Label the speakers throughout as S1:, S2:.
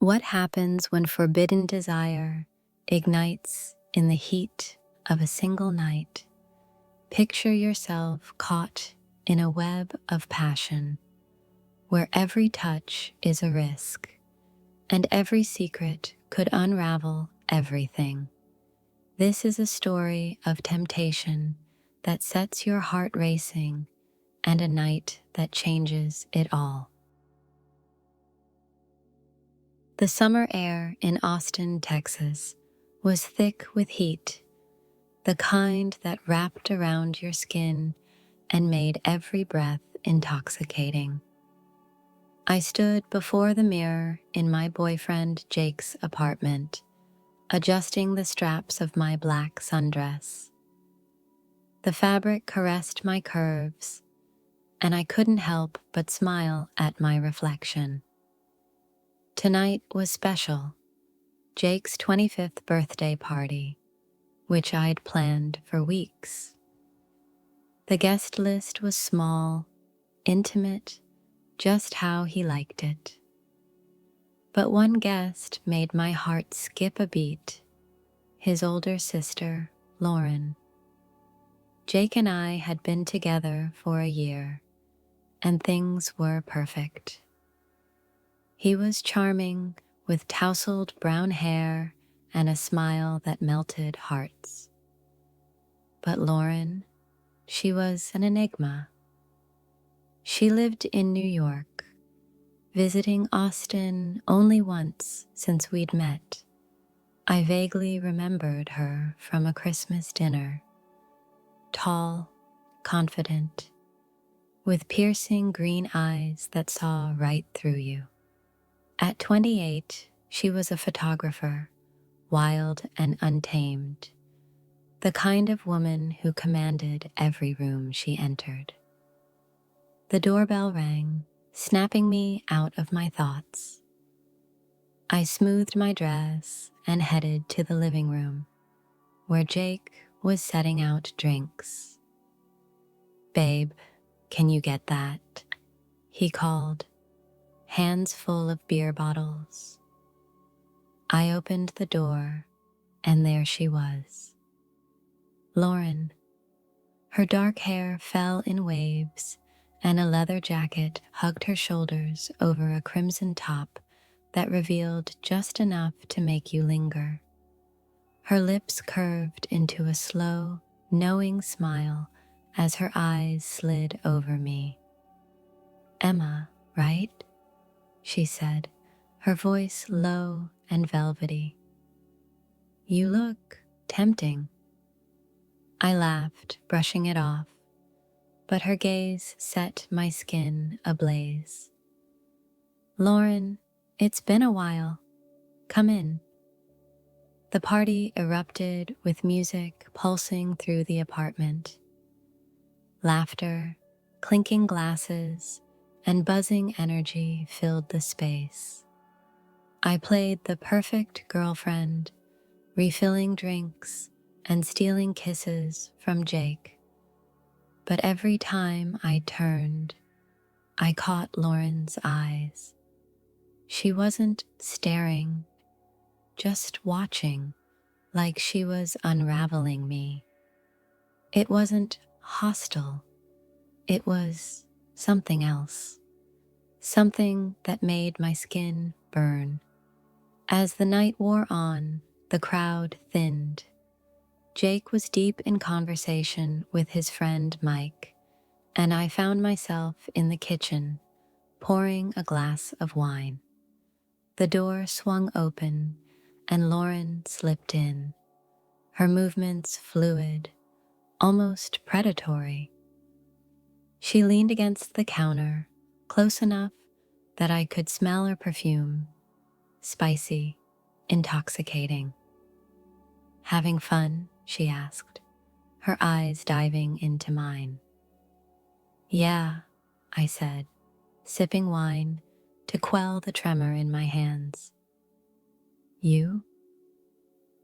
S1: What happens when forbidden desire ignites in the heat of a single night? Picture yourself caught in a web of passion, where every touch is a risk, and every secret could unravel everything. This is a story of temptation that sets your heart racing and a night that changes it all. The summer air in Austin, Texas, was thick with heat, the kind that wrapped around your skin and made every breath intoxicating. I stood before the mirror in my boyfriend Jake's apartment, adjusting the straps of my black sundress. The fabric caressed my curves, and I couldn't help but smile at my reflection. Tonight was special, Jake's 25th birthday party, which I'd planned for weeks. The guest list was small, intimate, just how he liked it. But one guest made my heart skip a beat, his older sister, Lauren. Jake and I had been together for a year, and things were perfect. He was charming, with tousled brown hair and a smile that melted hearts. But Lauren, she was an enigma. She lived in New York, visiting Austin only once since we'd met. I vaguely remembered her from a Christmas dinner. Tall, confident, with piercing green eyes that saw right through you. At 28, she was a photographer, wild and untamed, the kind of woman who commanded every room she entered. The doorbell rang, snapping me out of my thoughts. I smoothed my dress and headed to the living room, where Jake was setting out drinks. "Babe, can you get that?" he called, hands full of beer bottles. I opened the door, and there she was. Lauren. Her dark hair fell in waves, and a leather jacket hugged her shoulders over a crimson top that revealed just enough to make you linger. Her lips curved into a slow, knowing smile as her eyes slid over me. "Emma, right?" she said, her voice low and velvety. "You look tempting." I laughed, brushing it off, but her gaze set my skin ablaze. "Lauren, it's been a while. Come in." The party erupted with music pulsing through the apartment. Laughter, clinking glasses, and buzzing energy filled the space. I played the perfect girlfriend, refilling drinks and stealing kisses from Jake. But every time I turned, I caught Lauren's eyes. She wasn't staring, just watching, like she was unraveling me. It wasn't hostile. It was something else. Something that made my skin burn. As the night wore on, the crowd thinned. Jake was deep in conversation with his friend Mike, and I found myself in the kitchen, pouring a glass of wine. The door swung open, and Lauren slipped in, her movements fluid, almost predatory. She leaned against the counter, close enough that I could smell her perfume, spicy, intoxicating. "Having fun?" she asked, her eyes diving into mine. "Yeah," I said, sipping wine to quell the tremor in my hands. "You?"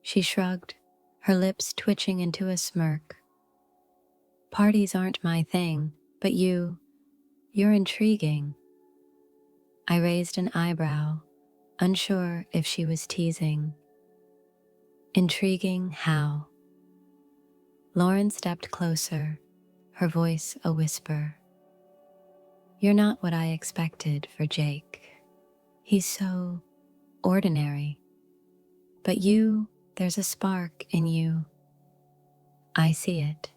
S1: She shrugged, her lips twitching into a smirk. "Parties aren't my thing, but you're intriguing." I raised an eyebrow, unsure if she was teasing. Intriguing how? Lauren stepped closer, her voice a whisper. You're not what I expected for Jake. He's so ordinary. But you, there's a spark in you. I see it.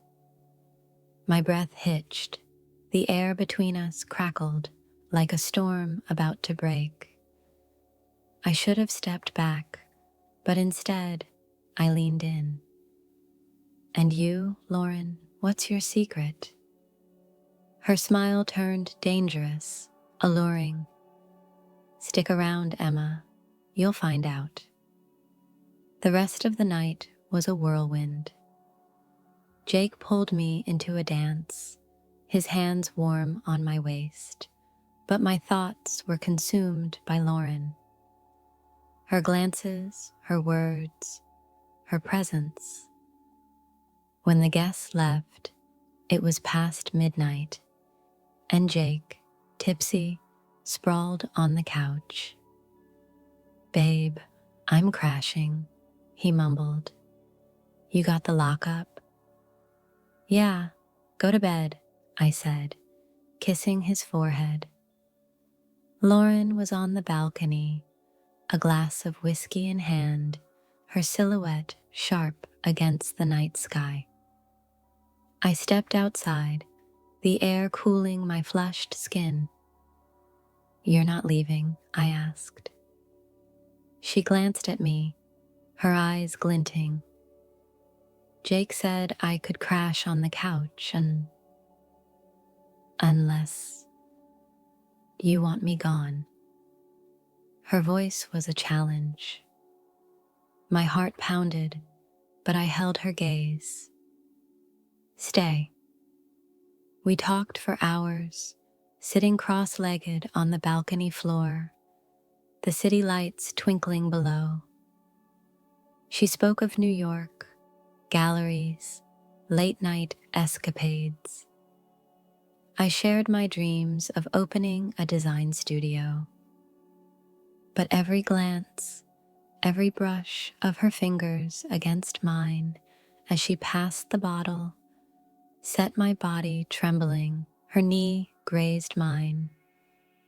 S1: My breath hitched. The air between us crackled like a storm about to break. I should have stepped back, but instead, I leaned in. And you, Lauren, what's your secret? Her smile turned dangerous, alluring. Stick around, Emma. You'll find out. The rest of the night was a whirlwind. Jake pulled me into a dance, his hands warm on my waist, but my thoughts were consumed by Lauren. Her glances, her words, her presence. When the guests left, it was past midnight, and Jake, tipsy, sprawled on the couch. Babe, I'm crashing, he mumbled. You got the lockup? Yeah, go to bed, I said, kissing his forehead. Lauren was on the balcony, a glass of whiskey in hand, her silhouette sharp against the night sky. I stepped outside, the air cooling my flushed skin. You're not leaving, I asked. She glanced at me, her eyes glinting. Jake said I could crash on the couch unless you want me gone. Her voice was a challenge. My heart pounded, but I held her gaze. Stay. We talked for hours, sitting cross-legged on the balcony floor, the city lights twinkling below. She spoke of New York, galleries, late-night escapades. I shared my dreams of opening a design studio. But every glance, every brush of her fingers against mine as she passed the bottle set my body trembling. Her knee grazed mine,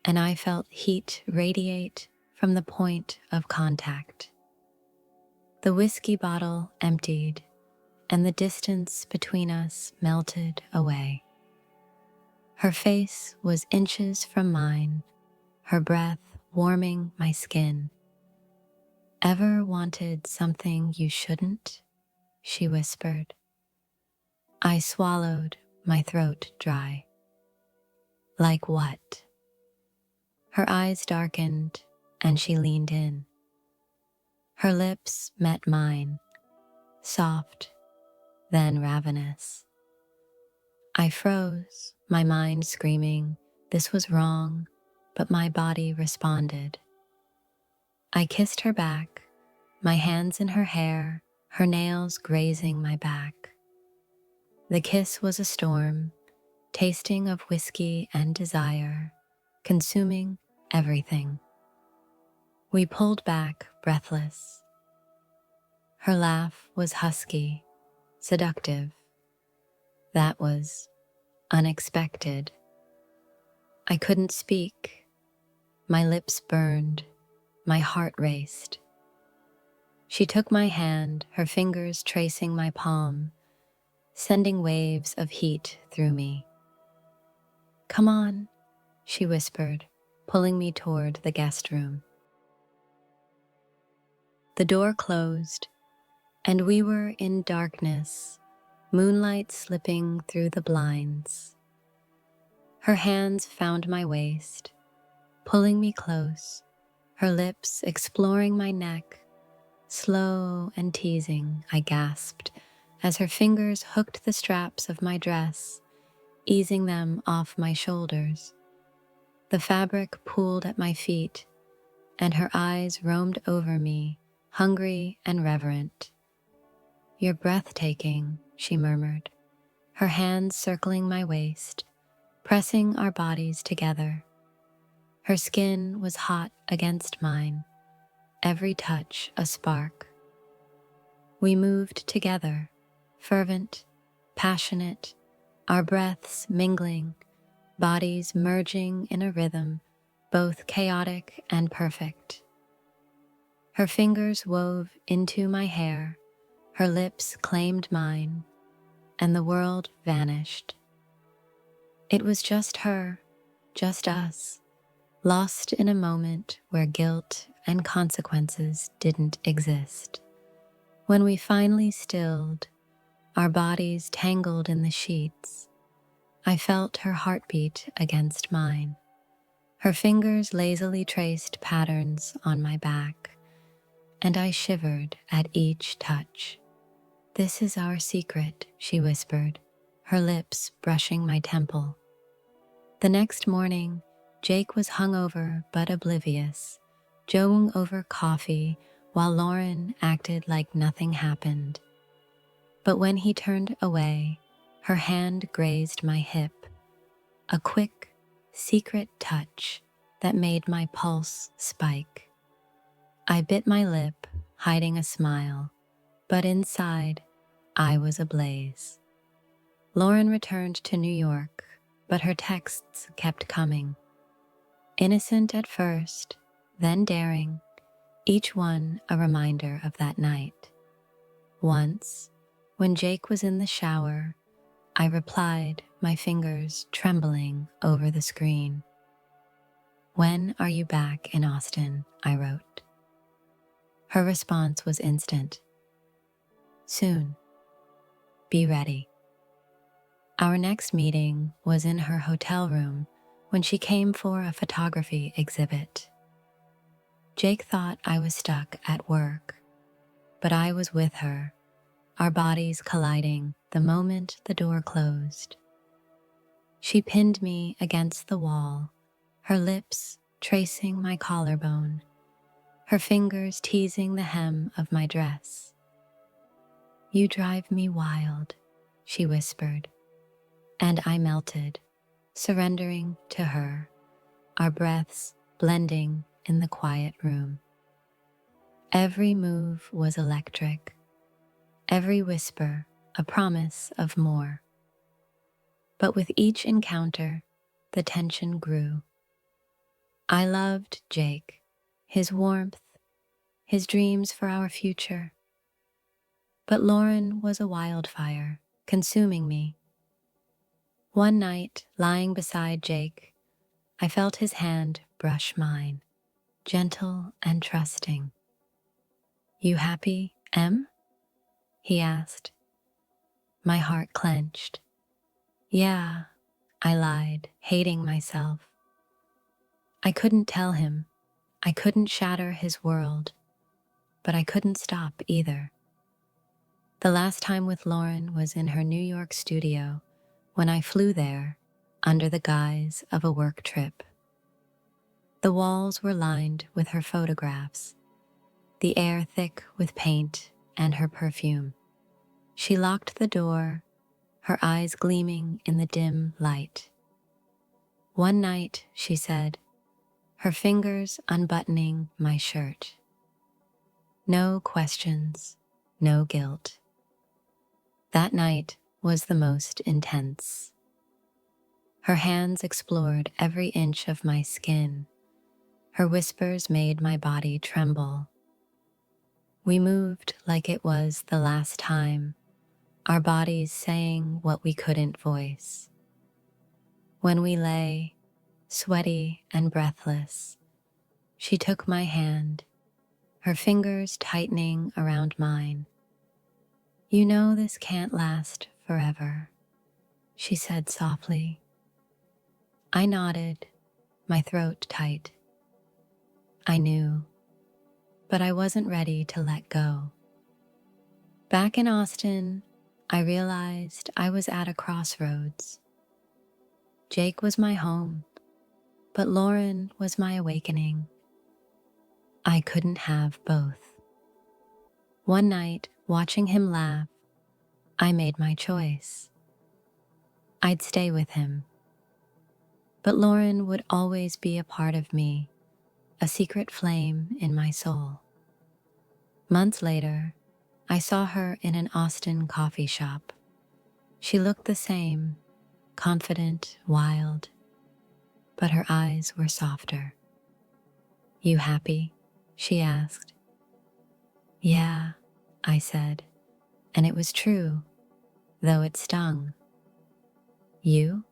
S1: and I felt heat radiate from the point of contact. The whiskey bottle emptied, and the distance between us melted away. Her face was inches from mine, her breath warming my skin. Ever wanted something you shouldn't? She whispered. I swallowed, my throat dry. Like what? Her eyes darkened, and she leaned in. Her lips met mine, soft, then ravenous. I froze, my mind screaming, this was wrong, but my body responded. I kissed her back, my hands in her hair, her nails grazing my back. The kiss was a storm, tasting of whiskey and desire, consuming everything. We pulled back, breathless. Her laugh was husky, seductive. That was unexpected. I couldn't speak. My lips burned, my heart raced. She took my hand, her fingers tracing my palm, sending waves of heat through me. Come on, she whispered, pulling me toward the guest room. The door closed, and we were in darkness, moonlight slipping through the blinds. Her hands found my waist, pulling me close, her lips exploring my neck. Slow and teasing, I gasped, as her fingers hooked the straps of my dress, easing them off my shoulders. The fabric pooled at my feet, and her eyes roamed over me, hungry and reverent. You're breathtaking, she murmured, her hands circling my waist, pressing our bodies together. Her skin was hot against mine, every touch a spark. We moved together, fervent, passionate, our breaths mingling, bodies merging in a rhythm, both chaotic and perfect. Her fingers wove into my hair, her lips claimed mine, and the world vanished. It was just her, just us, lost in a moment where guilt and consequences didn't exist. When we finally stilled, our bodies tangled in the sheets, I felt her heartbeat against mine. Her fingers lazily traced patterns on my back, and I shivered at each touch. "This is our secret," she whispered, her lips brushing my temple. The next morning, Jake was hungover but oblivious, joeing over coffee while Lauren acted like nothing happened. But when he turned away, her hand grazed my hip, a quick, secret touch that made my pulse spike. I bit my lip, hiding a smile, but inside, I was ablaze. Lauren returned to New York, but her texts kept coming. Innocent at first, then daring, each one a reminder of that night. Once, when Jake was in the shower, I replied, my fingers trembling over the screen. "When are you back in Austin?" I wrote. Her response was instant. "Soon. Be ready." Our next meeting was in her hotel room when she came for a photography exhibit. Jake thought I was stuck at work, but I was with her, our bodies colliding the moment the door closed. She pinned me against the wall, her lips tracing my collarbone, her fingers teasing the hem of my dress. "You drive me wild," she whispered, and I melted, surrendering to her, our breaths blending in the quiet room. Every move was electric, every whisper a promise of more. But with each encounter, the tension grew. I loved Jake, his warmth, his dreams for our future. But Lauren was a wildfire, consuming me. One night, lying beside Jake, I felt his hand brush mine, gentle and trusting. "You happy, Em?" he asked. My heart clenched. "Yeah," I lied, hating myself. I couldn't tell him. I couldn't shatter his world, but I couldn't stop either. The last time with Lauren was in her New York studio when I flew there under the guise of a work trip. The walls were lined with her photographs, the air thick with paint and her perfume. She locked the door, her eyes gleaming in the dim light. "One night," she said, her fingers unbuttoning my shirt. No questions, no guilt. That night was the most intense. Her hands explored every inch of my skin. Her whispers made my body tremble. We moved like it was the last time, our bodies saying what we couldn't voice. When we lay, sweaty and breathless, she took my hand, her fingers tightening around mine. "You know this can't last forever," she said softly. I nodded, my throat tight. I knew, but I wasn't ready to let go. Back in Austin, I realized I was at a crossroads. Jake was my home, but Lauren was my awakening. I couldn't have both. One night, watching him laugh, I made my choice. I'd stay with him. But Lauren would always be a part of me, a secret flame in my soul. Months later, I saw her in an Austin coffee shop. She looked the same, confident, wild, but her eyes were softer. "You happy?" she asked. "Yeah," I said, and it was true, though it stung. "You?"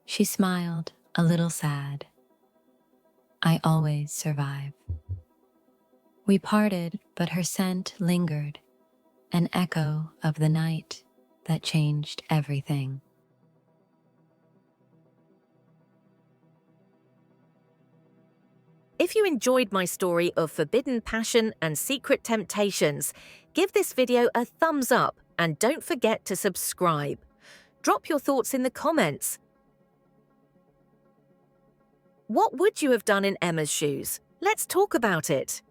S1: She smiled, a little sad. "I always survive." We parted, but her scent lingered, an echo of the night that changed everything.
S2: If you enjoyed my story of forbidden passion and secret temptations, give this video a thumbs up and don't forget to subscribe. Drop your thoughts in the comments. What would you have done in Emma's shoes? Let's talk about it.